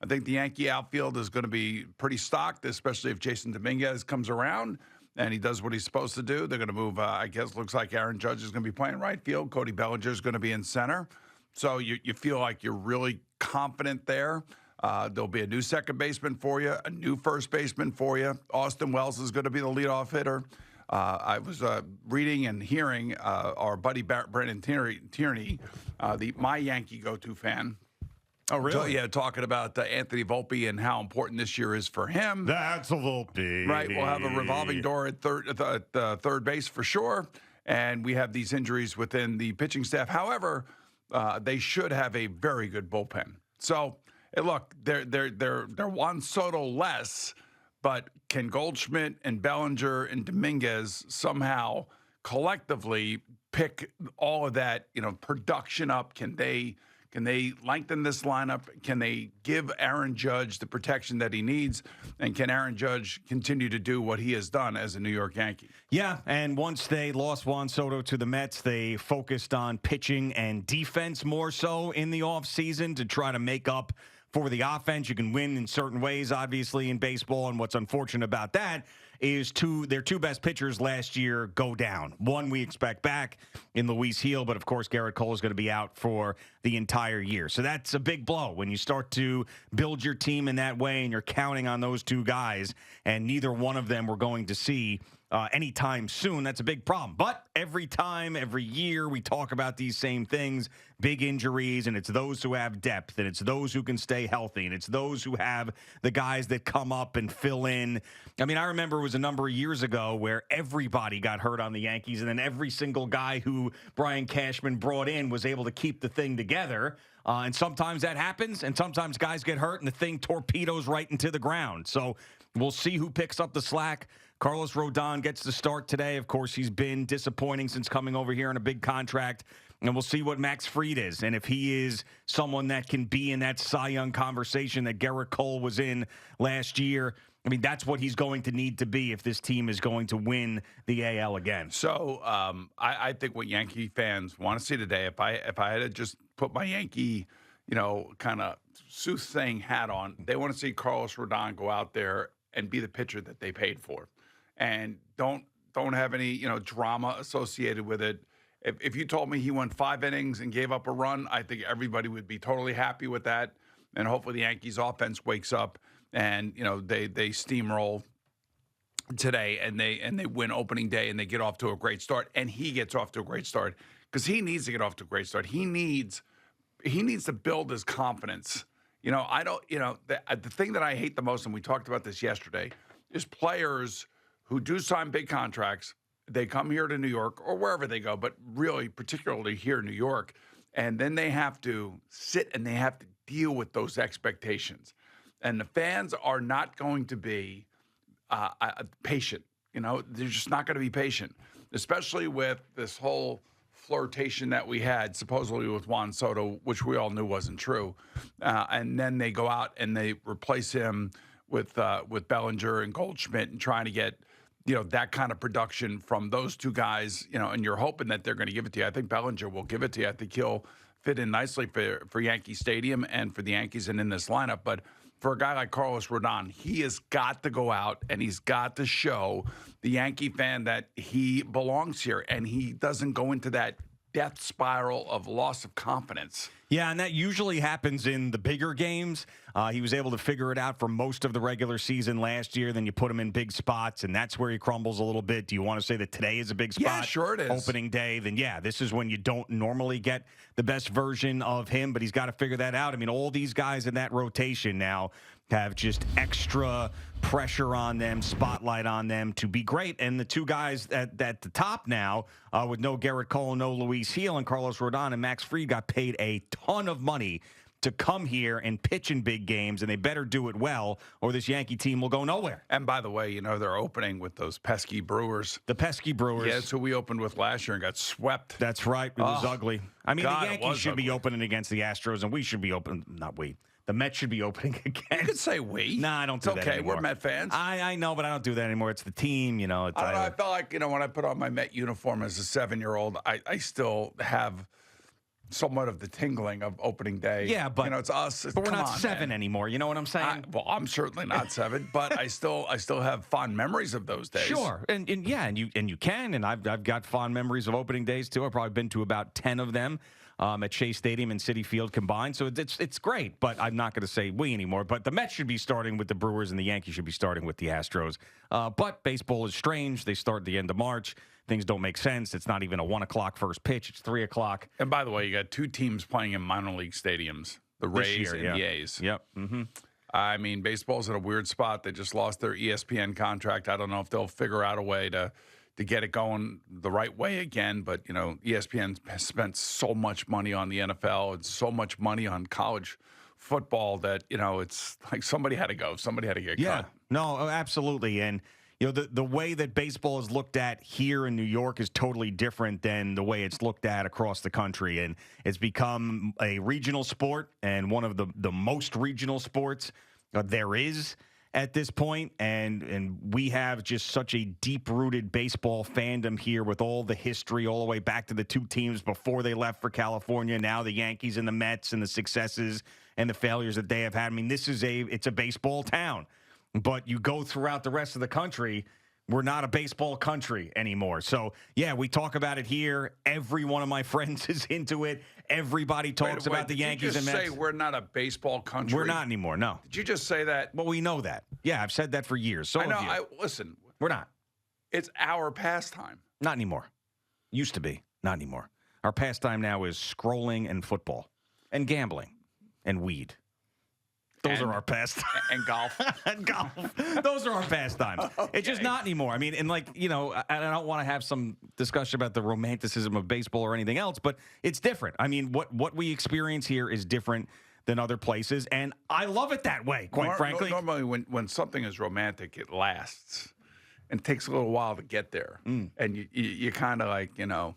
I think the Yankee outfield is going to be pretty stocked, especially if Jason Dominguez comes around and he does what he's supposed to do. They're going to move, I guess, looks like Aaron Judge is going to be playing right field. Cody Bellinger is going to be in center. So you feel like you're really confident there. There'll be a new second baseman for you, a new first baseman for you. Austin Wells is going to be the leadoff hitter. I was reading and hearing our buddy Brandon Tierney, my Yankee go-to fan. Oh, really? Yeah, talking about Anthony Volpe and how important this year is for him. That's a Volpe. Right, we'll have a revolving door at third base for sure, and we have these injuries within the pitching staff. However, they should have a very good bullpen. So, look, they're Juan Soto less, but can Goldschmidt and Bellinger and Dominguez somehow collectively pick all of that, production up? Can they lengthen this lineup? Can they give Aaron Judge the protection that he needs? And can Aaron Judge continue to do what he has done as a New York Yankee? Yeah, and once they lost Juan Soto to the Mets, they focused on pitching and defense more so in the offseason to try to make up for the offense. You can win in certain ways, obviously, in baseball, and what's unfortunate about that is their two best pitchers last year go down. One we expect back in Luis Gil, but of course Garrett Cole is going to be out for the entire year. So that's a big blow when you start to build your team in that way and you're counting on those two guys, and neither one of them we're going to see anytime soon. That's a big problem. But every year, we talk about these same things, big injuries, and it's those who have depth, and it's those who can stay healthy, and it's those who have the guys that come up and fill in. I mean, I remember it was a number of years ago where everybody got hurt on the Yankees, and then every single guy who Brian Cashman brought in was able to keep the thing together. And sometimes that happens, and sometimes guys get hurt, and the thing torpedoes right into the ground. So we'll see who picks up the slack. Carlos Rodon gets the start today. Of course, he's been disappointing since coming over here on a big contract. And we'll see what Max Fried is, and if he is someone that can be in that Cy Young conversation that Garrett Cole was in last year. I mean, that's what he's going to need to be if this team is going to win the AL again. So I think what Yankee fans want to see today, if I had to just put my Yankee, kind of soothsaying hat on, they want to see Carlos Rodon go out there and be the pitcher that they paid for, and don't have any drama associated with it. If you told me he went 5 innings and gave up a run, I think everybody would be totally happy with that, and hopefully the Yankees offense wakes up and they steamroll today and they win opening day and they get off to a great start, and he gets off to a great start because he needs to get off to a great start. He needs to build his confidence. The thing that I hate the most, and we talked about this yesterday, is players who do sign big contracts. They come here to New York or wherever they go, but really particularly here in New York, and then they have to sit and they have to deal with those expectations. And the fans are not going to be patient. They're just not going to be patient, especially with this whole flirtation that we had supposedly with Juan Soto, which we all knew wasn't true. And then they go out and they replace him with Bellinger and Goldschmidt and trying to get that kind of production from those two guys, and you're hoping that they're going to give it to you. I think Bellinger will give it to you. I think he'll fit in nicely for Yankee Stadium and for the Yankees and in this lineup. But for a guy like Carlos Rodon, he has got to go out and he's got to show the Yankee fan that he belongs here, and he doesn't go into that death spiral of loss of confidence. Yeah, and that usually happens in the bigger games. He was able to figure it out for most of the regular season last year. Then you put him in big spots, and that's where he crumbles a little bit. Do you want to say that today is a big spot? Yeah, sure it is. Opening day, then yeah, this is when you don't normally get the best version of him, but he's got to figure that out. I mean, all these guys in that rotation now have just extra pressure on them, spotlight on them to be great. And the two guys at the top now, with no Garrett Cole, no Luis Gil, and Carlos Rodon and Max Fried got paid a ton of money to come here and pitch in big games, and they better do it well, or this Yankee team will go nowhere. And by the way, they're opening with those pesky Brewers. The pesky Brewers. Yeah, that's who we opened with last year and got swept. That's right. It was ugly. I mean, God, the Yankees should be opening against the Astros, and we should be not we. The Mets should be opening again. You could say we. Nah, I don't do that anymore. We're Met fans. I know, but I don't do that anymore. It's the team, I don't know. I felt like, when I put on my Met uniform as a 7-year-old, I still have somewhat of the tingling of opening day. Yeah, but it's us. But we're Come not on, 7 man. anymore. You know what I'm saying? Well, I'm certainly not 7, but I still have fond memories of those days. Sure, and you can, and I've got fond memories of opening days too. I've probably been to about 10 of them at Shea Stadium and Citi Field combined. So it's great, but I'm not going to say we anymore. But the Mets should be starting with the Brewers, and the Yankees should be starting with the Astros. But baseball is strange. They start at the end of March. Things don't make sense. It's not even a 1 o'clock first pitch. It's 3 o'clock. And by the way, you got 2 teams playing in minor league stadiums: the Rays year, and the A's. Yep. Mm-hmm. I mean, baseball's in a weird spot. They just lost their ESPN contract. I don't know if they'll figure out a way to get it going the right way again. But, ESPN has spent so much money on the NFL and so much money on college football that, it's like somebody had to go. Somebody had to get cut. No, absolutely. And, the way that baseball is looked at here in New York is totally different than the way it's looked at across the country. And it's become a regional sport and one of the most regional sports there is at this point. And we have just such a deep-rooted baseball fandom here with all the history all the way back to the 2 teams before they left for California. Now the Yankees and the Mets and the successes and the failures that they have had. I mean, it's a baseball town. But you go throughout the rest of the country, we're not a baseball country anymore. So, yeah, we talk about it here. Every one of my friends is into it. Everybody talks about the Yankees and Mets. Did you just say we're not a baseball country? We're not anymore, no. Did you just say that? Well, we know that. Yeah, I've said that for years. So I know. have you. Listen. We're not. It's our pastime. Not anymore. Used to be. Not anymore. Our pastime now is scrolling and football and gambling and weed. Those are our pastimes. And golf. And golf. Those are our pastimes. Okay. It's just not anymore. I mean, and I don't want to have some discussion about the romanticism of baseball or anything else, but it's different. I mean, what we experience here is different than other places, and I love it that way, quite frankly. Normally, when something is romantic, it lasts. And it takes a little while to get there. And you kind of like, you're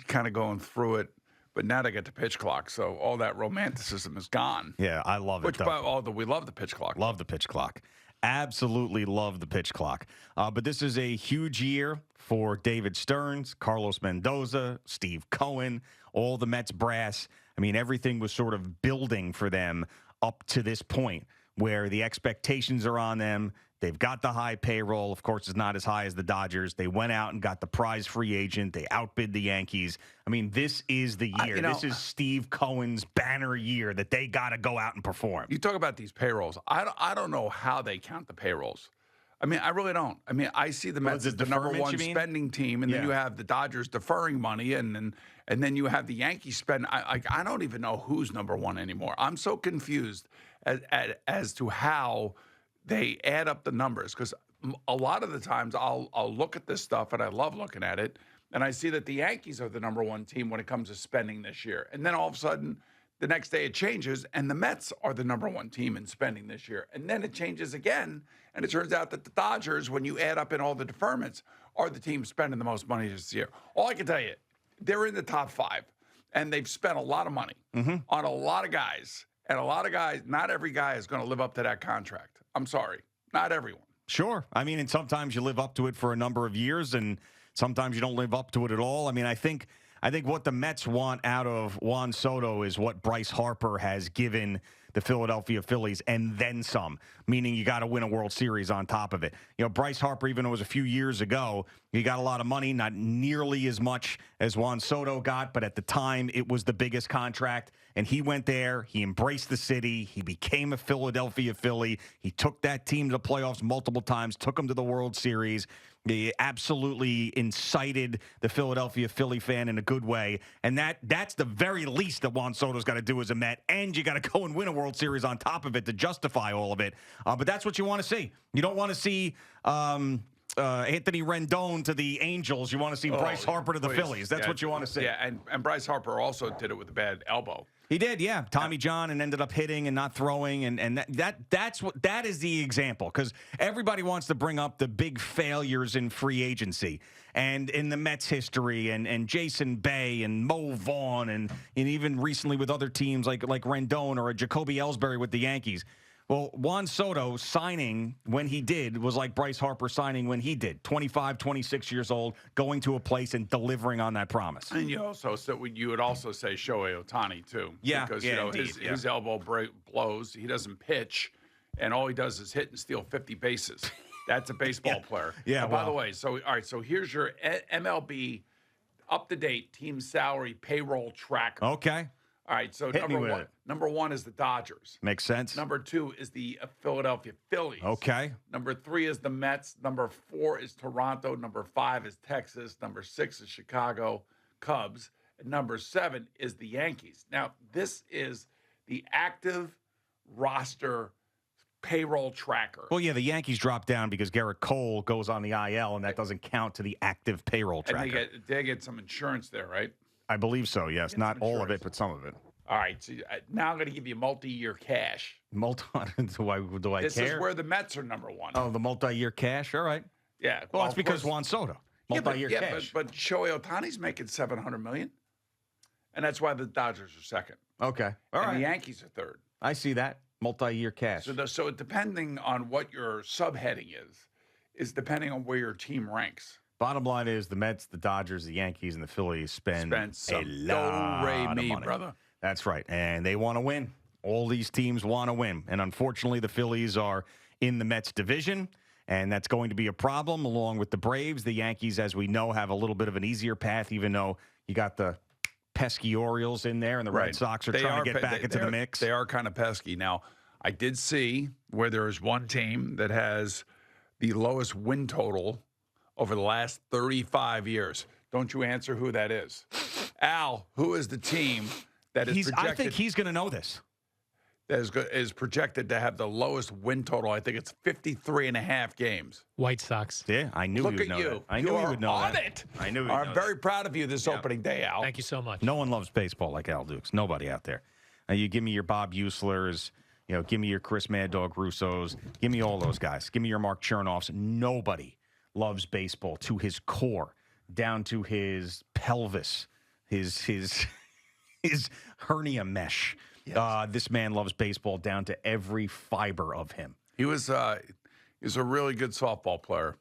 kind of going through it. But now they get the pitch clock, so all that romanticism is gone. Yeah, I love it. Although we love the pitch clock. Love the pitch clock. Absolutely love the pitch clock. But this is a huge year for David Stearns, Carlos Mendoza, Steve Cohen, all the Mets brass. I mean, everything was sort of building for them up to this point where the expectations are on them. They've got the high payroll. Of course, it's not as high as the Dodgers. They went out and got the prize free agent. They outbid the Yankees. I mean, this is the year. This is Steve Cohen's banner year that they got to go out and perform. You talk about these payrolls. I don't know how they count the payrolls. I mean, I really don't. I mean, I see the Mets as the number one spending team, and then you have the Dodgers deferring money, and then you have the Yankees spend. I don't even know who's number one anymore. I'm so confused as to how they add up the numbers, because a lot of the times I'll look at this stuff, and I love looking at it, and I see that the Yankees are the number one team when it comes to spending this year. And then all of a sudden, the next day it changes, and the Mets are the number one team in spending this year. And then it changes again, and it turns out that the Dodgers, when you add up in all the deferments, are the team spending the most money this year. All I can tell you, they're in the top 5, and they've spent a lot of money on a lot of guys. And a lot of guys, not every guy is going to live up to that contract. I'm sorry, not everyone. Sure. I mean, and sometimes you live up to it for a number of years, and sometimes you don't live up to it at all. I mean, I think what the Mets want out of Juan Soto is what Bryce Harper has given the Philadelphia Phillies, and then some, meaning you got to win a World Series on top of it. Bryce Harper, even though it was a few years ago, he got a lot of money, not nearly as much as Juan Soto got, but at the time it was the biggest contract, and he went there, he embraced the city, he became a Philadelphia Philly, he took that team to the playoffs multiple times, took them to the World Series. He absolutely incited the Philadelphia Philly fan in a good way. And that's the very least that Juan Soto's got to do as a Met. And you got to go and win a World Series on top of it to justify all of it. But that's what you want to see. You don't want to see Anthony Rendon to the Angels. You want to see Bryce Harper to the Phillies. That's what you want to see. Yeah, and Bryce Harper also did it with a bad elbow. He did, yeah. Tommy John, and ended up hitting and not throwing, and that is the example, because everybody wants to bring up the big failures in free agency and in the Mets history, and Jason Bay and Mo Vaughn, and even recently with other teams like Rendon or a Jacoby Ellsbury with the Yankees. Well, Juan Soto signing when he did was like Bryce Harper signing when he did. 25, 26 years old, going to a place and delivering on that promise. And you would also say Shohei Ohtani too. Yeah, Because yeah, indeed, his elbow blows. He doesn't pitch, and all he does is hit and steal 50 bases. That's a baseball player. Yeah. Now, by the way, all right. So here's your MLB up-to-date team salary payroll tracker. Okay. All right. So Hit me with it. number one is the Dodgers. Makes sense. Number two is the Philadelphia Phillies. Okay. Number three is the Mets. Number four is Toronto. Number five is Texas. Number six is Chicago Cubs. And number seven is the Yankees. Now, this is the active roster payroll tracker. Well, yeah, the Yankees dropped down because Garrett Cole goes on the IL, and that doesn't count to the active payroll tracker. And they get some insurance there, right? I believe so, yes. Get Not some all of it, insurance. but some of it. All right. So now I'm going to give you multi-year cash. do I This care? is where the Mets are number one. Oh, the multi-year cash? All right. Yeah. Well, that's of because course. Juan Soto. Multi-year cash. But Shohei Ohtani's making $700 million. And that's why the Dodgers are second. Okay. All and right. the Yankees are third. I see that. Multi-year cash. So depending on what your subheading is depending on where your team ranks. Bottom line is the Mets, the Dodgers, the Yankees, and the Phillies spend some a lot of do-re-mi, money. brother. That's right. And they want to win. All these teams want to win. And unfortunately, the Phillies are in the Mets division, and that's going to be a problem along with the Braves. The Yankees, as we know, have a little bit of an easier path, even though you got the pesky Orioles in there, and the Red Sox are trying to get back into the mix. They are kind of pesky. Now, I did see where there is one team that has the lowest win total over the last 35 years. Don't you answer who that is. Al, who is the team that is projected? I think he's going to know this. That is projected to have the lowest win total. I think it's 53 and a half games. White Sox. Yeah, I knew Look he would at know you. that. I knew he would know on that. it. I knew he would I'm know very proud of you this opening day, Al. Thank you so much. No one loves baseball like Al Dukes. Nobody out there. You give me your Bob Uslers, give me your Chris Mad Dog Russos, give me all those guys. Give me your Mark Chernoffs. Nobody loves baseball to his core, down to his pelvis, his hernia mesh. Yes. This man loves baseball down to every fiber of him. He was a really good softball player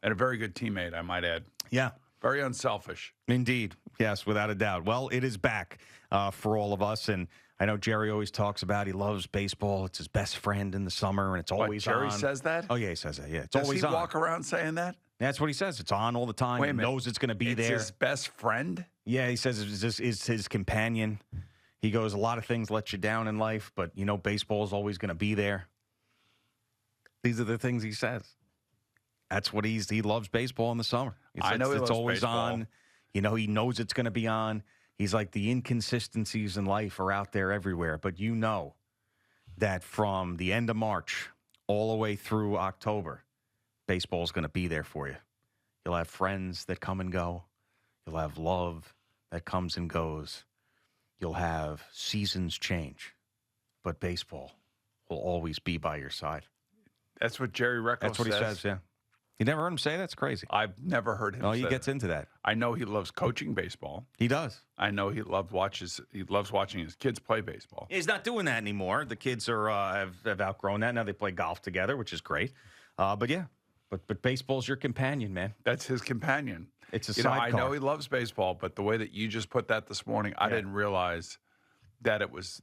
and a very good teammate, I might add. Yeah. Very unselfish. Indeed. Yes, without a doubt. Well, it is back for all of us. And I know Jerry always talks about he loves baseball. It's his best friend in the summer, and it's always Jerry on. says that? Oh, yeah, he says that. Yeah, it's Does always he on. walk around saying that? That's what he says. It's on all the time. Wait a He minute. knows it's going to be It's there. his best friend? Yeah, he says it's his companion. He goes, a lot of things let you down in life, but, baseball is always going to be there. These are the things he says. That's what he loves baseball in the summer. I know he it's loves always baseball. on. He knows it's going to be on. He's like, the inconsistencies in life are out there everywhere, but that from the end of March all the way through October, baseball is going to be there for you. You'll have friends that come and go. You'll have love that comes and goes. You'll have seasons change, but baseball will always be by your side. That's what Jerry Recco That's what he says, yeah. You never heard him say that? It's crazy. I've never heard him say He that. gets into that. I know he loves coaching baseball. He does. I know he loves watching his kids play baseball. He's not doing that anymore. The kids are have outgrown that. Now they play golf together, which is great. But baseball's your companion, man. That's his companion. It's a I sidecar. know he loves baseball, but the way that you just put that this morning, I didn't realize that it was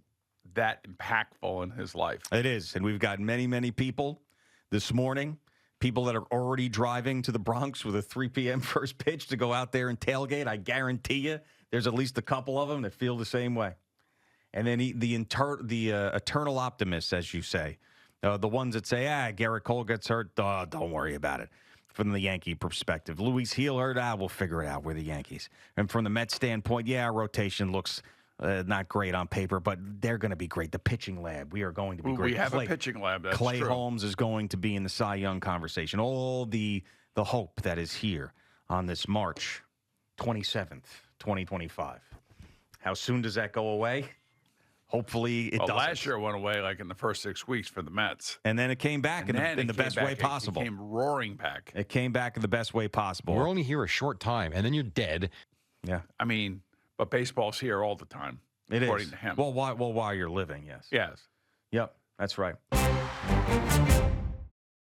that impactful in his life. It is. And we've got many, many people this morning, people that are already driving to the Bronx with a 3 p.m. first pitch to go out there and tailgate. I guarantee you there's at least a couple of them that feel the same way. And then the eternal optimists, as you say, the ones that say, Garrett Cole gets hurt, don't worry about it. From the Yankee perspective, Luis Heel hurt, we'll figure it out. We're the Yankees. And from the Mets standpoint, our rotation looks not great on paper, but they're going to be great. The pitching lab, we are going to be great. We have a pitching lab. That's Clay true. Holmes is going to be in the Cy Young conversation. All the hope that is here on this March 27th, 2025. How soon does that go away? Hopefully it doesn't. Last year it went away like in the first 6 weeks for the Mets. And then it came back in the best way possible. It came roaring back. It came back in the best way possible. We're only here a short time, and then you're dead. Yeah. I mean, but baseball's here all the time. It according is. to him. Well, while you're living, yes. Yes. Yep. That's right.